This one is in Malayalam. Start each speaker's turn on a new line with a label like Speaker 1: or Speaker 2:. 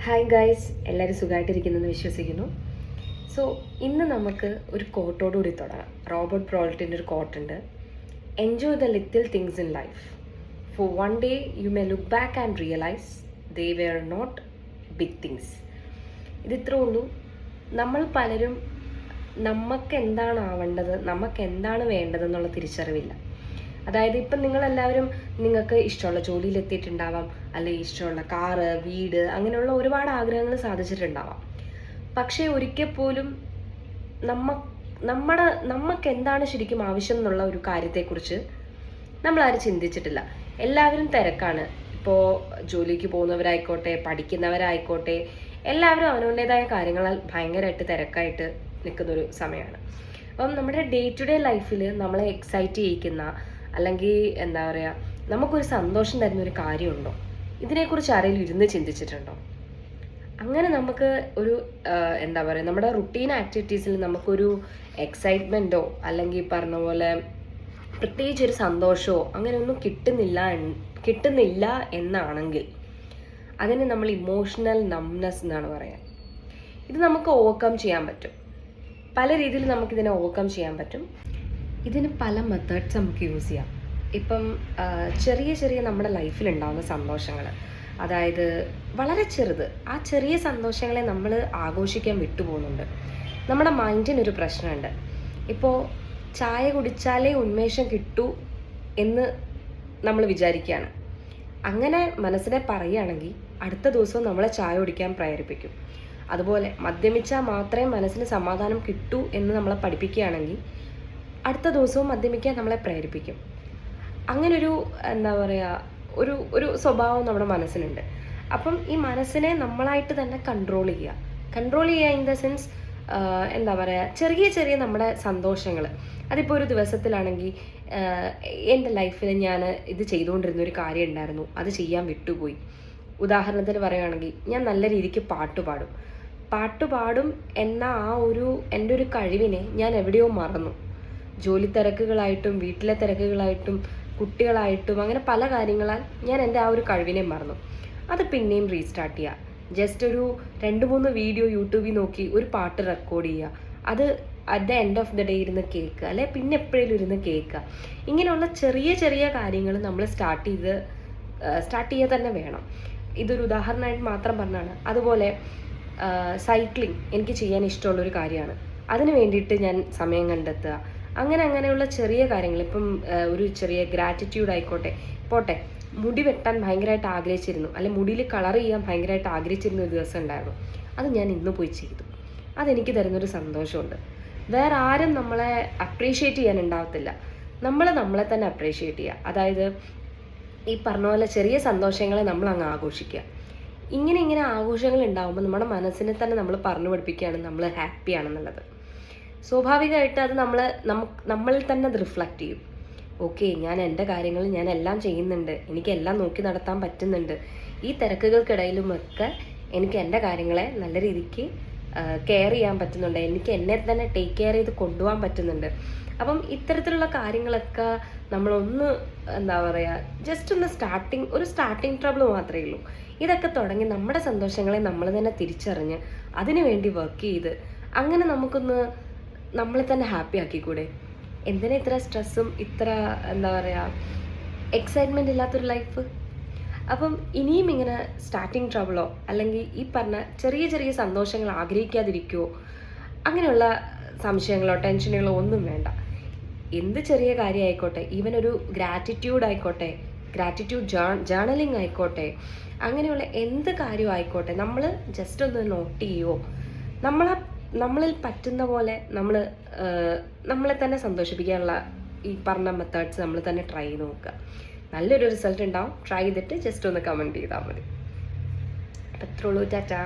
Speaker 1: ഹായ് ഗൈസ്, എല്ലാവരും സുഖമായിട്ടിരിക്കുന്നെന്ന് വിശ്വസിക്കുന്നു. സോ ഇന്ന് നമുക്ക് ഒരു കോട്ടോടുകൂടി തുടങ്ങാം. റോബർട്ട് പ്രോൾട്ടിൻ്റെ ഒരു കോട്ടുണ്ട്: enjoy the little things in life. For one day you may look back and realise they were not big things. ഇതിത്രേ ഉള്ളൂ. നമ്മൾ പലരും നമുക്ക് എന്താണ് ആവേണ്ടത്, നമുക്ക് എന്താണ് വേണ്ടതെന്നുള്ള തിരിച്ചറിവില്ല. അതായത് ഇപ്പം നിങ്ങളെല്ലാവരും നിങ്ങൾക്ക് ഇഷ്ടമുള്ള ജോലിയിലെത്തിയിട്ടുണ്ടാവാം, അല്ലെങ്കിൽ ഇഷ്ടമുള്ള കാറ്, വീട്, അങ്ങനെയുള്ള ഒരുപാട് ആഗ്രഹങ്ങൾ സാധിച്ചിട്ടുണ്ടാവാം. പക്ഷേ ഒരിക്കൽ പോലും നമുക്ക് എന്താണ് ശരിക്കും ആവശ്യം എന്നുള്ള ഒരു കാര്യത്തെക്കുറിച്ച് നമ്മളാരും ചിന്തിച്ചിട്ടില്ല. എല്ലാവരും തിരക്കാണ്. ഇപ്പോൾ ജോലിക്ക് പോകുന്നവരായിക്കോട്ടെ, പഠിക്കുന്നവരായിക്കോട്ടെ, എല്ലാവരും അവനവൻ്റെതായ കാര്യങ്ങളാൽ ഭയങ്കരമായിട്ട് തിരക്കായിട്ട് നിൽക്കുന്നൊരു സമയമാണ്. അപ്പം നമ്മുടെ ഡേ ടു ഡേ ലൈഫിൽ നമ്മളെ എക്സൈറ്റ് ചെയ്യിക്കുന്ന, അല്ലെങ്കിൽ എന്താ പറയുക, നമുക്കൊരു സന്തോഷം തരുന്നൊരു കാര്യമുണ്ടോ? ഇതിനെക്കുറിച്ച് ആരെങ്കിലും ഇരുന്ന് ചിന്തിച്ചിട്ടുണ്ടോ? അങ്ങനെ നമുക്ക് ഒരു എന്താ പറയുക, നമ്മുടെ റുട്ടീൻ ആക്ടിവിറ്റീസിൽ നമുക്കൊരു എക്സൈറ്റ്മെൻറ്റോ അല്ലെങ്കിൽ പറഞ്ഞ പോലെ പ്രത്യേകിച്ച് ഒരു സന്തോഷമോ അങ്ങനെയൊന്നും കിട്ടുന്നില്ല എന്നാണെങ്കിൽ അതിന് നമ്മൾ ഇമോഷണൽ നംനെസ് എന്നാണ് പറയുക. ഇത് നമുക്ക് ഓവർകം ചെയ്യാൻ പറ്റും. പല രീതിയിൽ നമുക്കിതിനെ ഓവർകം ചെയ്യാൻ പറ്റും. ഇതിന് പല മെത്തേഡ്സ് നമുക്ക് യൂസ് ചെയ്യാം. ഇപ്പം ചെറിയ നമ്മുടെ ലൈഫിലുണ്ടാകുന്ന സന്തോഷങ്ങൾ, അതായത് വളരെ ചെറുത്, ആ ചെറിയ സന്തോഷങ്ങളെ നമ്മൾ ആഘോഷിക്കാൻ വിട്ടുപോകുന്നുണ്ട്. നമ്മുടെ മൈൻഡിനൊരു പ്രശ്നമുണ്ട്. ഇപ്പോൾ ചായ കുടിച്ചാലേ ഉന്മേഷം കിട്ടൂ എന്ന് നമ്മൾ വിചാരിക്കുകയാണ്. അങ്ങനെ മനസ്സിനെ പറയുകയാണെങ്കിൽ അടുത്ത ദിവസവും നമ്മളെ ചായ കുടിക്കാൻ പ്രേരിപ്പിക്കും. അതുപോലെ മദ്യപിച്ചാൽ മാത്രമേ മനസ്സിന് സമാധാനം കിട്ടൂ എന്ന് നമ്മളെ പഠിപ്പിക്കുകയാണെങ്കിൽ അടുത്ത ദിവസവും മദ്യപിക്കാൻ നമ്മളെ പ്രേരിപ്പിക്കും. അങ്ങനൊരു എന്താ പറയുക, ഒരു സ്വഭാവം നമ്മുടെ മനസ്സിനുണ്ട്. അപ്പം ഈ മനസ്സിനെ നമ്മളായിട്ട് തന്നെ കൺട്രോൾ ചെയ്യുക ഇൻ ദ സെൻസ്, എന്താ പറയുക, ചെറിയ നമ്മുടെ സന്തോഷങ്ങൾ. അതിപ്പോൾ ഒരു ദിവസത്തിലാണെങ്കിൽ എൻ്റെ ലൈഫിൽ ഞാൻ ഇത് ചെയ്തുകൊണ്ടിരുന്ന ഒരു കാര്യം ഉണ്ടായിരുന്നു, അത് ചെയ്യാൻ വിട്ടുപോയി. ഉദാഹരണത്തിന് പറയുകയാണെങ്കിൽ ഞാൻ നല്ല രീതിക്ക് പാട്ട് പാടും എന്ന എൻ്റെ ഒരു കഴിവിനെ ഞാൻ എവിടെയോ മറന്നു. ജോലി തിരക്കുകളായിട്ടും വീട്ടിലെ തിരക്കുകളായിട്ടും കുട്ടികളായിട്ടും അങ്ങനെ പല കാര്യങ്ങളാൽ ഞാൻ എൻ്റെ ആ ഒരു കഴിവിനെ മറന്നു. അത് പിന്നെയും റീസ്റ്റാർട്ട് ചെയ്യുക. ജസ്റ്റ് ഒരു 2-3 വീഡിയോ യൂട്യൂബിൽ നോക്കി ഒരു പാട്ട് റെക്കോർഡ് ചെയ്യുക. അത് at the end of the day ഇരുന്ന് കേൾക്കുക, അല്ലെ പിന്നെ എപ്പോഴേലും ഇരുന്ന് കേൾക്കുക. ഇങ്ങനെയുള്ള ചെറിയ കാര്യങ്ങൾ നമ്മൾ സ്റ്റാർട്ട് ചെയ്യുക തന്നെ വേണം. ഇതൊരു ഉദാഹരണമായിട്ട് മാത്രം പറഞ്ഞാണ്. അതുപോലെ സൈക്ലിംഗ് എനിക്ക് ചെയ്യാൻ ഇഷ്ടമുള്ളൊരു കാര്യമാണ്. അതിന് വേണ്ടിയിട്ട് ഞാൻ സമയം കണ്ടെത്തുക. അങ്ങനെയുള്ള ചെറിയ കാര്യങ്ങൾ. ഇപ്പം ഒരു ചെറിയ ഗ്രാറ്റിറ്റ്യൂഡ് ആയിക്കോട്ടെ. പോട്ടെ, മുടി വെട്ടാൻ ഭയങ്കരമായിട്ട് ആഗ്രഹിച്ചിരുന്നു, അല്ലെ മുടിയിൽ കളർ ചെയ്യാൻ ഭയങ്കരമായിട്ട് ആഗ്രഹിച്ചിരുന്ന ഒരു ദിവസം ഉണ്ടായിരുന്നു. അത് ഞാൻ ഇന്ന് പോയി ചെയ്തു. അതെനിക്ക് തരുന്നൊരു സന്തോഷമുണ്ട്. വേറെ ആരും നമ്മളെ അപ്രീഷിയേറ്റ് ചെയ്യാനുണ്ടാവത്തില്ല. നമ്മളെ തന്നെ അപ്രീഷിയേറ്റ് ചെയ്യുക. അതായത് ഈ പറഞ്ഞ പോലെ ചെറിയ സന്തോഷങ്ങളെ നമ്മൾ അങ്ങ് ആഘോഷിക്കുക. ഇങ്ങനെ ആഘോഷങ്ങൾ ഉണ്ടാകുമ്പോൾ നമ്മുടെ മനസ്സിനെ തന്നെ നമ്മൾ പറഞ്ഞു പഠിപ്പിക്കുകയാണ് നമ്മൾ ഹാപ്പിയാണെന്നുള്ളത്. സ്വാഭാവികമായിട്ട് അത് നമ്മളിൽ തന്നെ അത് റിഫ്ലക്റ്റ് ചെയ്യും. ഓക്കെ, ഞാൻ എൻ്റെ കാര്യങ്ങൾ ഞാൻ എല്ലാം ചെയ്യുന്നുണ്ട്, എനിക്കെല്ലാം നോക്കി നടത്താൻ പറ്റുന്നുണ്ട്, ഈ തിരക്കുകൾക്കിടയിലുമൊക്കെ എനിക്ക് എൻ്റെ കാര്യങ്ങളെ നല്ല രീതിക്ക് കെയർ ചെയ്യാൻ പറ്റുന്നുണ്ട്, എനിക്ക് എന്നെ തന്നെ ടേക്ക് കെയർ ചെയ്ത് കൊണ്ടുപോകാൻ പറ്റുന്നുണ്ട്. അപ്പം ഇത്തരത്തിലുള്ള കാര്യങ്ങളൊക്കെ നമ്മളൊന്ന് എന്താ പറയുക, ജസ്റ്റ് ഒന്ന് സ്റ്റാർട്ടിങ് ട്രബിൾ മാത്രമേ ഉള്ളൂ. ഇതൊക്കെ തുടങ്ങി നമ്മുടെ സന്തോഷങ്ങളെ നമ്മൾ തന്നെ തിരിച്ചറിഞ്ഞ് അതിനു വേണ്ടി വർക്ക് ചെയ്ത് അങ്ങനെ നമുക്കൊന്ന് നമ്മളെ തന്നെ ഹാപ്പി ആക്കിക്കൂടെ? എന്തിനാ ഇത്ര സ്ട്രെസ്സും ഇത്ര എന്താ പറയുക എക്സൈറ്റ്മെൻ്റ് ഇല്ലാത്തൊരു ലൈഫ്? അപ്പം ഇനിയും ഇങ്ങനെ സ്റ്റാർട്ടിങ് ട്രബിളോ അല്ലെങ്കിൽ ഈ പറഞ്ഞ ചെറിയ സന്തോഷങ്ങൾ ആഗ്രഹിക്കാതിരിക്കുമോ, അങ്ങനെയുള്ള സംശയങ്ങളോ ടെൻഷനുകളോ ഒന്നും വേണ്ട. എന്ത് ചെറിയ കാര്യമായിക്കോട്ടെ, ഈവൻ ഒരു ഗ്രാറ്റിറ്റ്യൂഡ് ആയിക്കോട്ടെ, ഗ്രാറ്റിറ്റ്യൂഡ് ജേർണലിംഗ് ആയിക്കോട്ടെ, അങ്ങനെയുള്ള എന്ത് കാര്യം ആയിക്കോട്ടെ, നമ്മൾ ജസ്റ്റ് ഒന്ന് നോട്ട് ചെയ്യുമോ, നമ്മളിൽ പറ്റുന്ന പോലെ നമ്മളെ തന്നെ സന്തോഷിപ്പിക്കാനുള്ള ഈ പറഞ്ഞ മെത്തേഡ്സ് നമ്മൾ തന്നെ ട്രൈ ചെയ്ത് നോക്കുക. നല്ലൊരു റിസൾട്ട് ഉണ്ടാവും. ട്രൈ ചെയ്തിട്ട് ജസ്റ്റ് ഒന്ന് കമൻറ്റ് ചെയ്താൽ മതി. അപ്പം അത്രേ ഉള്ളൂ. ടാറ്റാ.